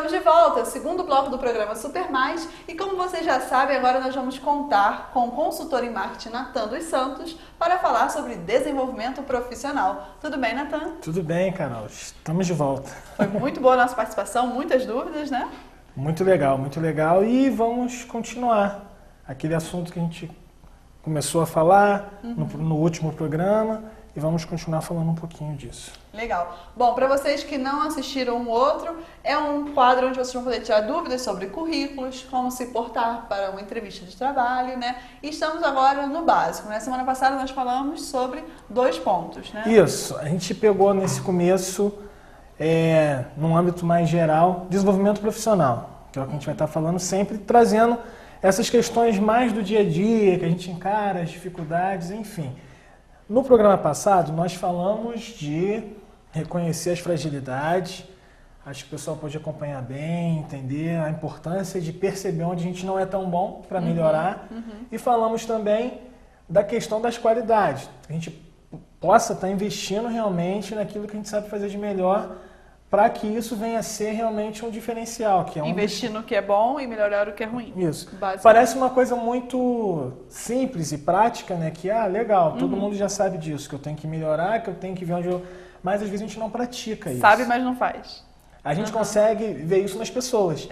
Estamos de volta, segundo bloco do programa Super Mais, e como vocês já sabem, agora nós vamos contar com o consultor em marketing Natan dos Santos para falar sobre desenvolvimento profissional. Tudo bem, Natan? Tudo bem, Carol. Estamos de volta. Foi muito boa a nossa participação, muitas dúvidas, né? Muito legal. E vamos continuar aquele assunto que a gente começou a falar no último programa e vamos continuar falando um pouquinho disso. Legal. Bom, para vocês que não assistiram o outro, é um quadro onde vocês vão poder tirar dúvidas sobre currículos, como se portar para uma entrevista de trabalho, né? E estamos agora no básico, né? Semana passada nós falamos sobre 2 pontos, né? Isso, a gente pegou nesse começo, num âmbito mais geral, desenvolvimento profissional, que é o que a gente vai estar falando sempre, trazendo essas questões mais do dia a dia, que a gente encara, as dificuldades, enfim. No programa passado, nós falamos de reconhecer as fragilidades, acho que o pessoal pode acompanhar bem, entender a importância de perceber onde a gente não é tão bom para melhorar. E falamos também da questão das qualidades, que a gente possa estar investindo realmente naquilo que a gente sabe fazer de melhor, para que isso venha a ser realmente um diferencial. Que é investir no que é bom e melhorar o que é ruim. Isso. Parece uma coisa muito simples e prática, né? Que, legal, todo mundo já sabe disso, que eu tenho que melhorar, que eu tenho que ver onde eu... Mas às vezes a gente não pratica isso. Sabe, mas não faz. A gente consegue ver isso nas pessoas.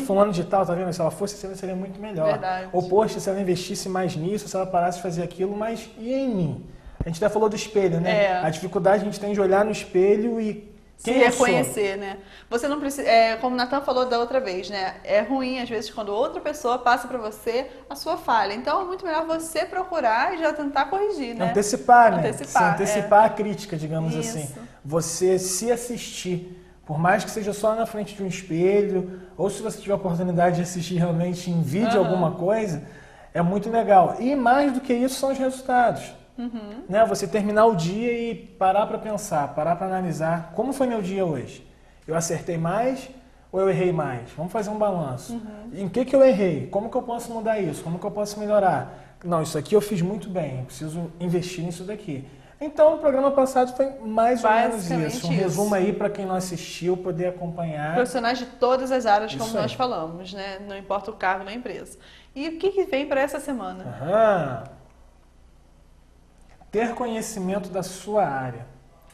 Fulano de tal, tá vendo? Se ela fosse, seria muito melhor. Verdade. Ou, poxa, se ela investisse mais nisso, se ela parasse de fazer aquilo, mas e em mim? A gente até falou do espelho, né? A dificuldade a gente tem de olhar no espelho e se reconhecer, né? Você não precisa, como o Natan falou da outra vez, né? É ruim, às vezes, quando outra pessoa passa para você a sua falha. Então, é muito melhor você procurar e já tentar corrigir, né? Antecipar, né? Antecipar a crítica, digamos assim. Você se assistir, por mais que seja só na frente de um espelho, ou se você tiver a oportunidade de assistir realmente em vídeo alguma coisa, é muito legal. E mais do que isso são os resultados. Né? Você terminar o dia e parar para pensar, parar para analisar como foi meu dia hoje. Eu acertei mais ou eu errei mais? Vamos fazer um balanço. Em que eu errei? Como que eu posso mudar isso? Como que eu posso melhorar? Não, isso aqui eu fiz muito bem, preciso investir nisso daqui. Então, o programa passado foi mais ou menos isso. Um resumo aí para quem não assistiu poder acompanhar. Profissionais de todas as áreas, como nós falamos, né? Não importa o cargo na empresa. E o que vem para essa semana? Ter conhecimento da sua área.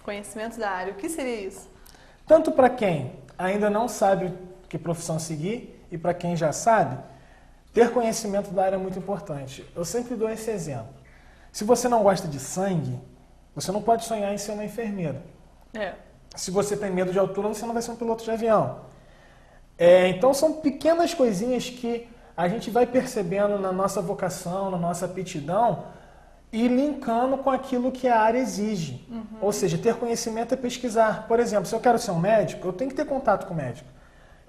Conhecimento da área. O que seria isso? Tanto para quem ainda não sabe que profissão seguir e para quem já sabe, ter conhecimento da área é muito importante. Eu sempre dou esse exemplo. Se você não gosta de sangue, você não pode sonhar em ser uma enfermeira. Se você tem medo de altura, você não vai ser um piloto de avião. Então são pequenas coisinhas que a gente vai percebendo na nossa vocação, na nossa aptidão, e linkando com aquilo que a área exige. Ou seja, ter conhecimento é pesquisar. Por exemplo, se eu quero ser um médico, eu tenho que ter contato com o médico.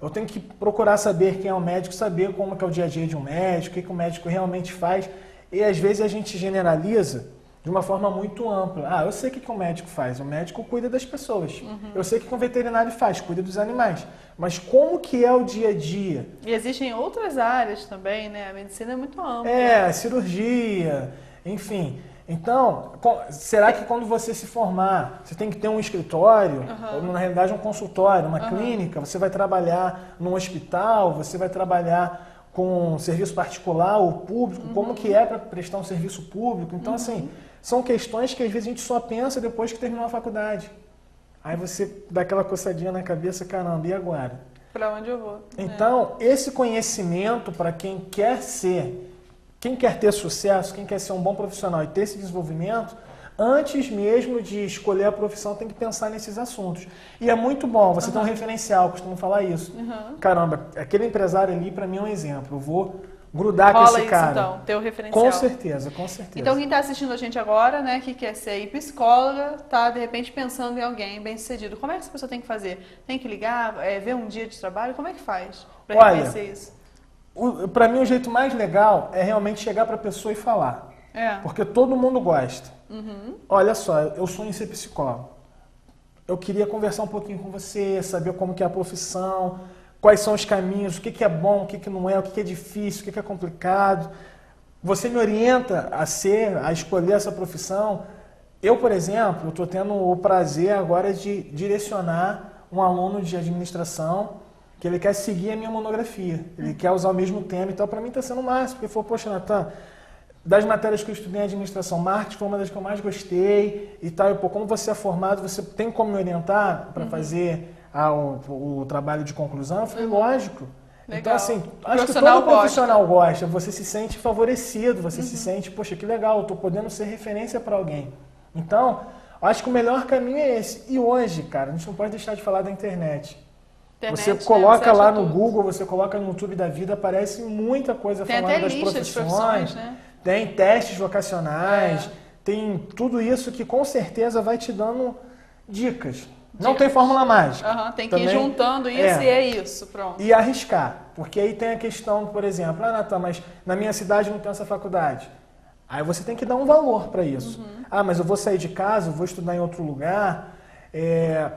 Eu tenho que procurar saber quem é o médico, saber como é o dia a dia de um médico, o que o médico realmente faz. E às vezes a gente generaliza de uma forma muito ampla. Eu sei o que o médico faz. O médico cuida das pessoas. Eu sei o que o veterinário faz, cuida dos animais. Mas como que é o dia a dia? E existem outras áreas também, né? A medicina é muito ampla. Cirurgia... Enfim, então, será que quando você se formar, você tem que ter um escritório, ou na realidade um consultório, uma clínica, você vai trabalhar num hospital, você vai trabalhar com um serviço particular ou público, como que é para prestar um serviço público? Então, assim, são questões que às vezes a gente só pensa depois que terminou a faculdade. Aí você dá aquela coçadinha na cabeça, caramba, e agora? Para onde eu vou? Então, esse conhecimento para quem quer ter sucesso, quem quer ser um bom profissional e ter esse desenvolvimento, antes mesmo de escolher a profissão, tem que pensar nesses assuntos. E é muito bom, você tem um referencial, eu costumo falar isso. Caramba, aquele empresário ali, para mim, é um exemplo. Eu vou grudar com esse cara. Então, ter o referencial. Com certeza. Então, quem está assistindo a gente agora, né, que quer ser psicóloga, está, de repente, pensando em alguém bem-sucedido. Como é que essa pessoa tem que fazer? Tem que ligar, ver um dia de trabalho? Como é que faz para reconhecer isso? Para mim, o jeito mais legal é realmente chegar para a pessoa e falar. Porque todo mundo gosta. Olha só, eu sonho em ser psicólogo. Eu queria conversar um pouquinho com você, saber como que é a profissão, quais são os caminhos, o que é bom, o que não é, o que é difícil, o que é complicado. Você me orienta a escolher essa profissão. Eu, por exemplo, estou tendo o prazer agora de direcionar um aluno de administração que ele quer seguir a minha monografia, ele quer usar o mesmo tema e tal. Para mim está sendo o máximo, porque ele falou, poxa, Natan, das matérias que eu estudei em administração marketing, foi uma das que eu mais gostei e tal. E, pô, como você é formado, você tem como me orientar para fazer o trabalho de conclusão? Eu falei, lógico. Legal. Então, assim, acho que todo profissional gosta, você se sente favorecido, você se sente, poxa, que legal, eu estou podendo ser referência para alguém. Então, acho que o melhor caminho é esse. E hoje, cara, a gente não pode deixar de falar da internet. Você coloca lá no Google, você coloca no YouTube da vida, aparece muita coisa falando das profissões, né? Tem testes vocacionais, tem tudo isso que com certeza vai te dando dicas. Não tem fórmula mágica. Tem que ir juntando isso e é isso, pronto. E arriscar, porque aí tem a questão, por exemplo, Natan, mas na minha cidade não tem essa faculdade. Aí você tem que dar um valor para isso. Mas eu vou sair de casa, eu vou estudar em outro lugar,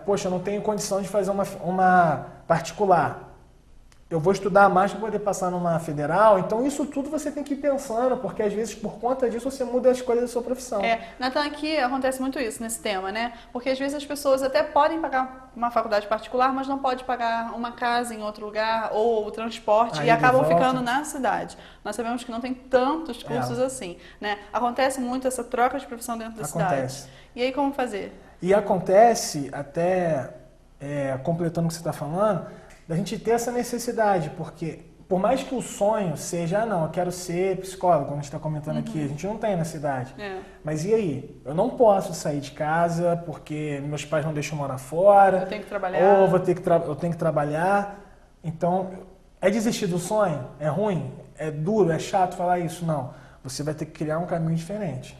poxa, eu não tenho condição de fazer uma particular. Eu vou estudar mais para poder passar numa federal, então isso tudo você tem que ir pensando, porque às vezes por conta disso você muda a escolha da sua profissão. Natan, aqui acontece muito isso nesse tema, né? Porque às vezes as pessoas até podem pagar uma faculdade particular, mas não pode pagar uma casa em outro lugar ou o transporte e acabam ficando na cidade. Nós sabemos que não tem tantos cursos assim, né? Acontece muito essa troca de profissão dentro da cidade. E aí como fazer? E acontece, até completando o que você está falando, da gente ter essa necessidade, porque por mais que o sonho seja, não, eu quero ser psicólogo, como a gente está comentando aqui, a gente não tem na cidade. Mas e aí? Eu não posso sair de casa porque meus pais não deixam morar fora. Eu tenho que trabalhar. Ou eu tenho que trabalhar. Então, é desistir do sonho? É ruim? É duro? É chato falar isso? Não. Você vai ter que criar um caminho diferente.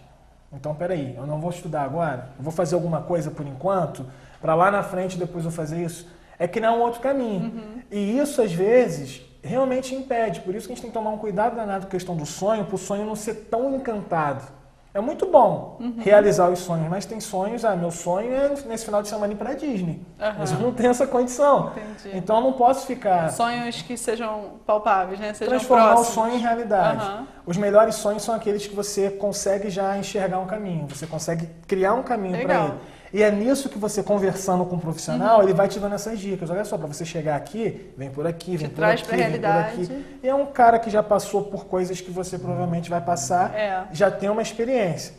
Então, peraí, eu não vou estudar agora? Eu vou fazer alguma coisa por enquanto? Para lá na frente depois eu fazer isso? É criar um outro caminho. E isso, às vezes, realmente impede. Por isso que a gente tem que tomar um cuidado danado com a questão do sonho, para o sonho não ser tão encantado. É muito bom realizar os sonhos, mas tem sonhos, meu sonho é nesse final de semana ir para a Disney. Mas eu não tenho essa condição. Entendi. Então eu não posso ficar... Sonhos que sejam palpáveis, né? Sejam transformar próximos. o sonho em realidade. Os melhores sonhos são aqueles que você consegue já enxergar um caminho, você consegue criar um caminho para ele. E é nisso que você, conversando com um profissional, ele vai te dando essas dicas. Olha só, para você chegar aqui, vem por aqui, vem por aqui, vem por aqui. E é um cara que já passou por coisas que você provavelmente vai passar, já tem uma experiência.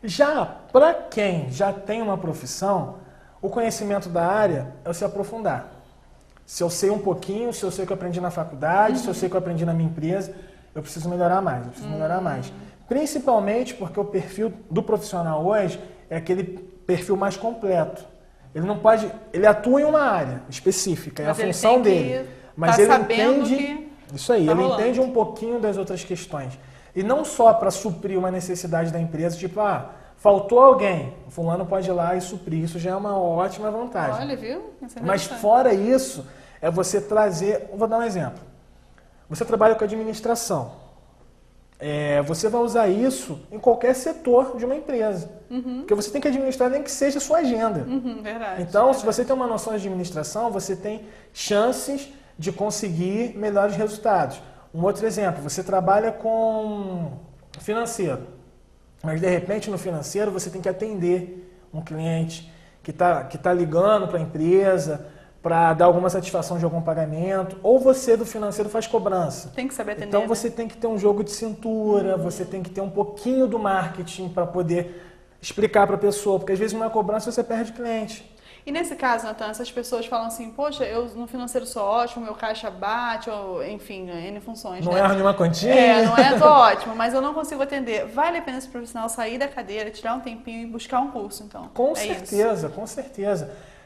Já para quem já tem uma profissão, o conhecimento da área é o se aprofundar. Se eu sei um pouquinho, se eu sei o que eu aprendi na faculdade, se eu sei o que eu aprendi na minha empresa, eu preciso melhorar mais, Principalmente porque o perfil do profissional hoje é aquele perfil mais completo. Ele não pode, ele atua em uma área específica, é a função dele. Mas ele entende isso aí, ele entende um pouquinho das outras questões. E não só para suprir uma necessidade da empresa, tipo, faltou alguém, o fulano pode ir lá e suprir, isso já é uma ótima vantagem. Olha, viu? Mas fora isso, é você trazer, vou dar um exemplo. Você trabalha com administração. Você vai usar isso em qualquer setor de uma empresa. Porque você tem que administrar nem que seja a sua agenda. Verdade. Então, se você tem uma noção de administração, você tem chances de conseguir melhores resultados. Um outro exemplo, você trabalha com financeiro. Mas, de repente, no financeiro, você tem que atender um cliente que tá ligando para a empresa para dar alguma satisfação de algum pagamento, ou você do financeiro faz cobrança. Tem que saber atender. Então você tem que ter um jogo de cintura, você tem que ter um pouquinho do marketing para poder explicar para a pessoa, porque às vezes numa cobrança você perde cliente. E nesse caso, Natan, essas pessoas falam assim, poxa, eu no financeiro sou ótimo, meu caixa bate, ou enfim, N funções. Não erro nenhuma continha? Tô ótimo, mas eu não consigo atender. Vale a pena esse profissional sair da cadeira, tirar um tempinho e buscar um curso, então? Com certeza.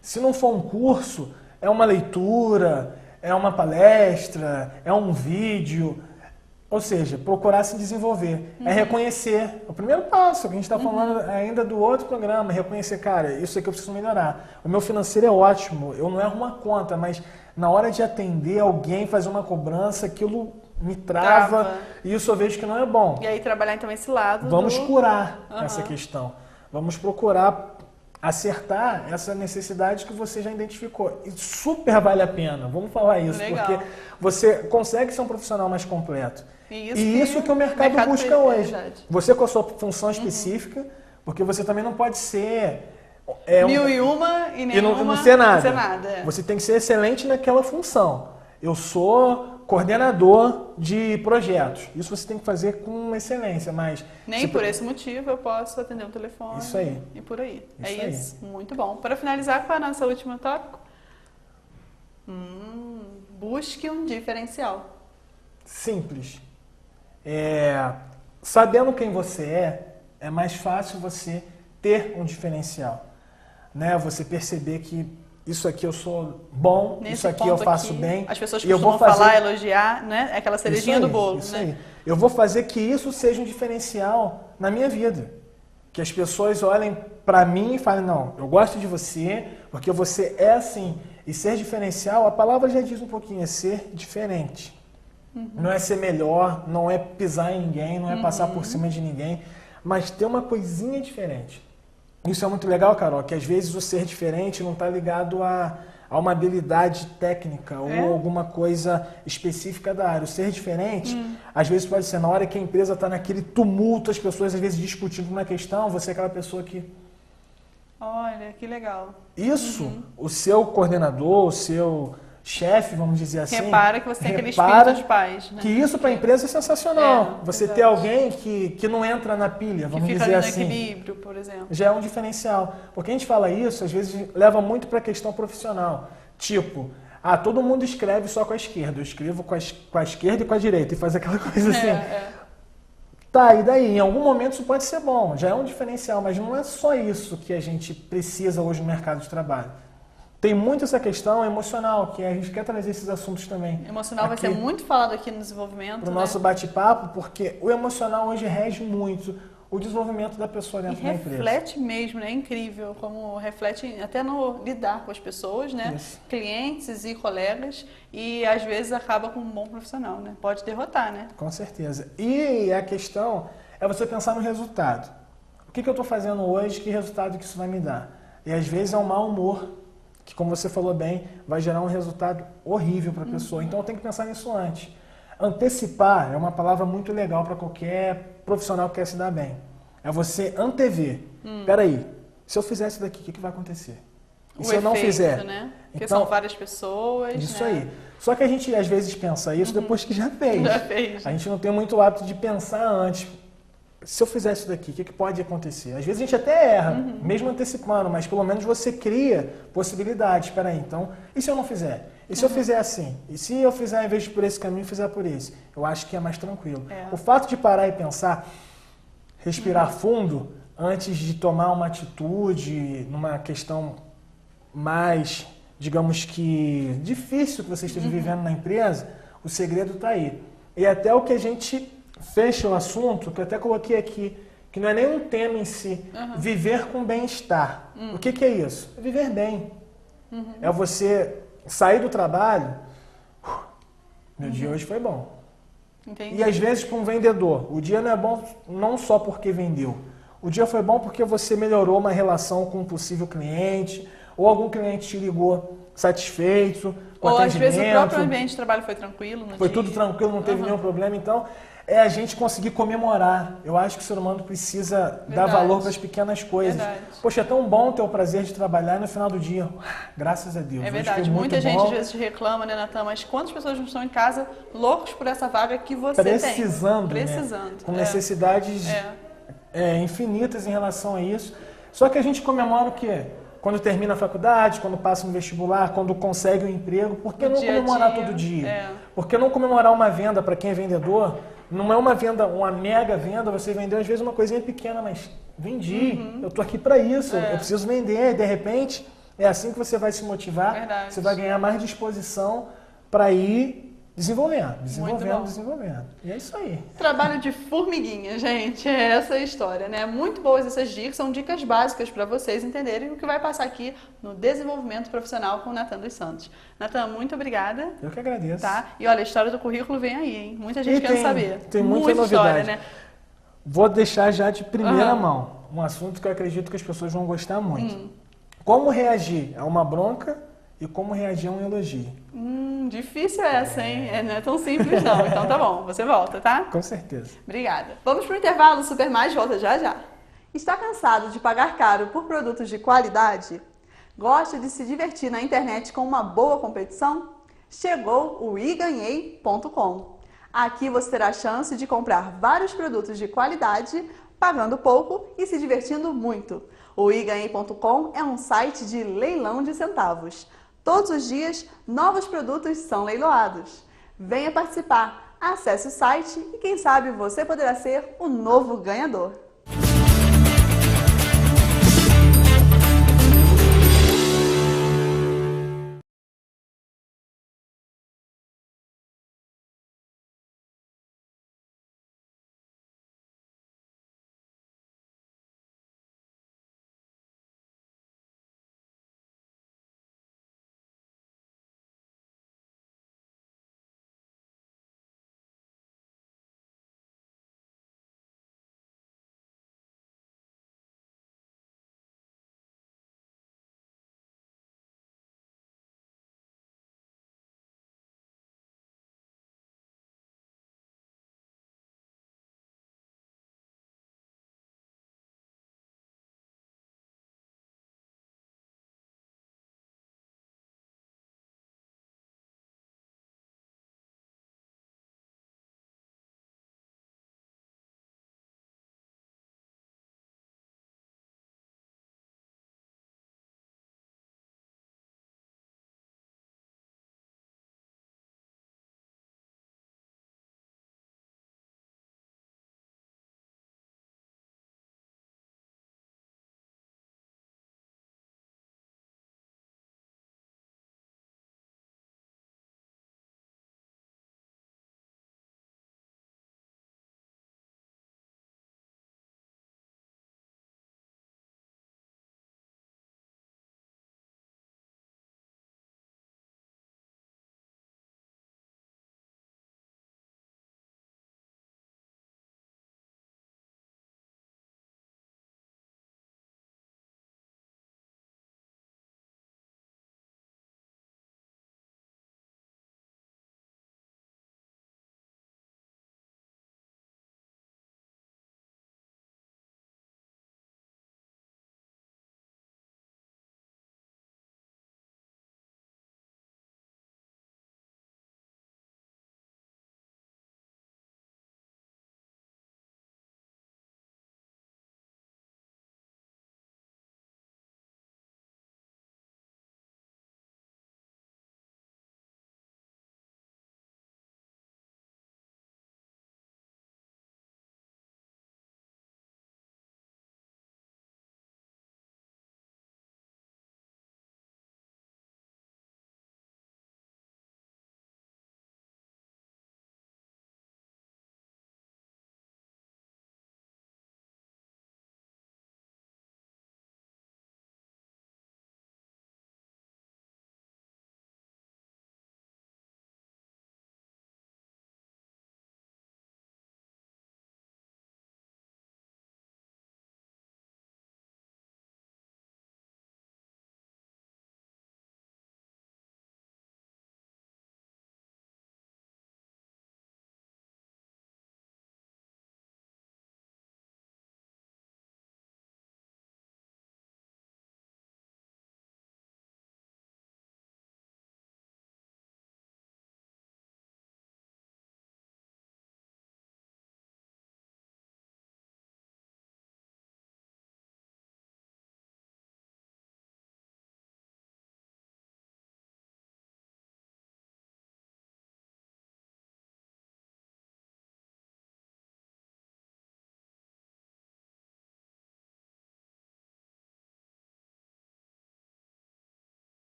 Se não for um curso, é uma leitura, é uma palestra, é um vídeo. Ou seja, procurar se desenvolver. É reconhecer. O primeiro passo, que a gente está falando ainda do outro programa, é reconhecer, cara, isso aqui eu preciso melhorar. O meu financeiro é ótimo, eu não erro uma conta, mas na hora de atender alguém, fazer uma cobrança, aquilo me trava e isso eu vejo que não é bom. E aí trabalhar então esse lado. Vamos curar essa questão. Vamos procurar acertar essa necessidade que você já identificou. E super vale a pena, vamos falar isso, porque você consegue ser um profissional mais completo. E isso que o mercado busca hoje. Você com a sua função específica, porque você também não pode ser Mil e uma e nenhuma não ser nada. Não ser nada, é. Você tem que ser excelente naquela função. Eu sou coordenador de projetos. Isso você tem que fazer com excelência, mas... Nem por esse motivo eu posso atender um telefone. Isso aí. E por aí. Isso é isso. Muito bom. Para finalizar, qual é o nosso último tópico? Busque um diferencial. Simples. Sabendo quem você é mais fácil você ter um diferencial. Né? Você perceber que isso aqui eu sou bom, Nesse isso aqui eu faço aqui, bem. As pessoas e eu costumam vou fazer... falar, elogiar, né? Aquela cerejinha Isso aí, do bolo. Isso né? aí. Eu vou fazer que isso seja um diferencial na minha vida. Que as pessoas olhem para mim e falem, não, eu gosto de você, porque você é assim. E ser diferencial, a palavra já diz um pouquinho, é ser diferente. Não é ser melhor, não é pisar em ninguém, não é passar por cima de ninguém, mas ter uma coisinha diferente. Isso é muito legal, Carol, que às vezes o ser diferente não está ligado a uma habilidade técnica ou alguma coisa específica da área. O ser diferente, às vezes pode ser na hora que a empresa está naquele tumulto, as pessoas às vezes discutindo uma questão, você é aquela pessoa que... Olha, que legal. Isso, o seu coordenador, o seu chefe, vamos dizer assim... Repara que você tem aquele espírito de paz. Né? Que isso para a empresa é sensacional. Você exato. ter alguém que não entra na pilha, vamos que fica dizer ali no assim. equilíbrio, por exemplo. Já é um diferencial. Porque a gente fala isso, às vezes leva muito para a questão profissional. Tipo, todo mundo escreve só com a esquerda. Eu escrevo com a esquerda e com a direita. E faz aquela coisa assim. Tá, e daí? Em algum momento isso pode ser bom. Já é um diferencial. Mas não é só isso que a gente precisa hoje no mercado de trabalho. Tem muito essa questão emocional, que a gente quer trazer esses assuntos também. Emocional vai ser muito falado aqui no desenvolvimento. Para o nosso bate-papo, porque o emocional hoje rege muito o desenvolvimento da pessoa dentro da empresa. Reflete mesmo, né? É incrível como reflete até no lidar com as pessoas, né? Isso. Clientes e colegas, e às vezes acaba com um bom profissional, né? Pode derrotar, né? Com certeza. E a questão é você pensar no resultado. O que eu estou fazendo hoje, que resultado que isso vai me dar? E às vezes é um mau humor, que como você falou bem, vai gerar um resultado horrível para a pessoa. Então tem que pensar nisso antes. Antecipar é uma palavra muito legal para qualquer profissional que quer se dar bem. É você antever. Peraí, se eu fizer isso daqui, o que vai acontecer? E se eu não fizer? Né? Porque então, são várias pessoas. Isso né? aí. Só que a gente às vezes pensa isso depois que já fez. Já fez. A gente não tem muito hábito de pensar antes. Se eu fizer isso daqui, o que pode acontecer? Às vezes a gente até erra, mesmo antecipando, mas pelo menos você cria possibilidades. Espera aí, então, e se eu não fizer? E se eu fizer assim? E se eu fizer, em vez de por esse caminho, fizer por esse? Eu acho que é mais tranquilo. O fato de parar e pensar, respirar fundo, antes de tomar uma atitude, numa questão mais, digamos que, difícil que você esteja vivendo na empresa, o segredo está aí. E até o que a gente fecha o assunto, que eu até coloquei aqui, que não é nem um tema em si, viver com bem-estar. O que é isso? É viver bem. É você sair do trabalho, meu dia hoje foi bom. Entendi. E às vezes para um vendedor, o dia não é bom não só porque vendeu. O dia foi bom porque você melhorou uma relação com um possível cliente, ou algum cliente te ligou satisfeito com o atendimento. Ou às vezes o próprio ambiente de trabalho foi tranquilo no Foi dia. tudo tranquilo, não teve nenhum problema. Então, é a gente conseguir comemorar. Eu acho que o ser humano precisa dar valor para as pequenas coisas. Verdade. Poxa, é tão bom ter o prazer de trabalhar e no final do dia, graças a Deus. É hoje verdade. foi muito Muita gente bom. às vezes reclama, né, Natan? Mas quantas pessoas não estão em casa loucos por essa vaga que você Precisando, tem? né? Precisando. Com necessidades infinitas em relação a isso. Só que a gente comemora o quê? Quando termina a faculdade, quando passa no vestibular, quando consegue um emprego. Por que não comemorar todo dia? Por que não comemorar uma venda para quem é vendedor? Não é uma venda, uma mega venda, você vendeu às vezes uma coisinha pequena, mas vendi, eu tô aqui para isso, eu preciso vender, e de repente é assim que você vai se motivar, Verdade. você vai ganhar mais disposição para ir desenvolvendo. E é isso aí. Trabalho de formiguinha, gente. É essa a história, né? Muito boas essas dicas, são dicas básicas para vocês entenderem o que vai passar aqui no desenvolvimento profissional com o Natan dos Santos. Natan, muito obrigada. Eu que agradeço. Tá? E olha, a história do currículo vem aí, hein? Muita gente quer saber. Tem muita novidade. História, né? Vou deixar já de primeira mão um assunto que eu acredito que as pessoas vão gostar muito. Como reagir a uma bronca e como reagir a um elogio. Difícil essa, hein? Não é tão simples não. Então tá bom, você volta, tá? Com certeza. Obrigada. Vamos pro intervalo, Super Mais volta já já. Está cansado de pagar caro por produtos de qualidade? Gosta de se divertir na internet com uma boa competição? Chegou o iganhei.com. Aqui você terá a chance de comprar vários produtos de qualidade, pagando pouco e se divertindo muito. O iganhei.com é um site de leilão de centavos. Todos os dias, novos produtos são leiloados. Venha participar, acesse o site e quem sabe você poderá ser o novo ganhador.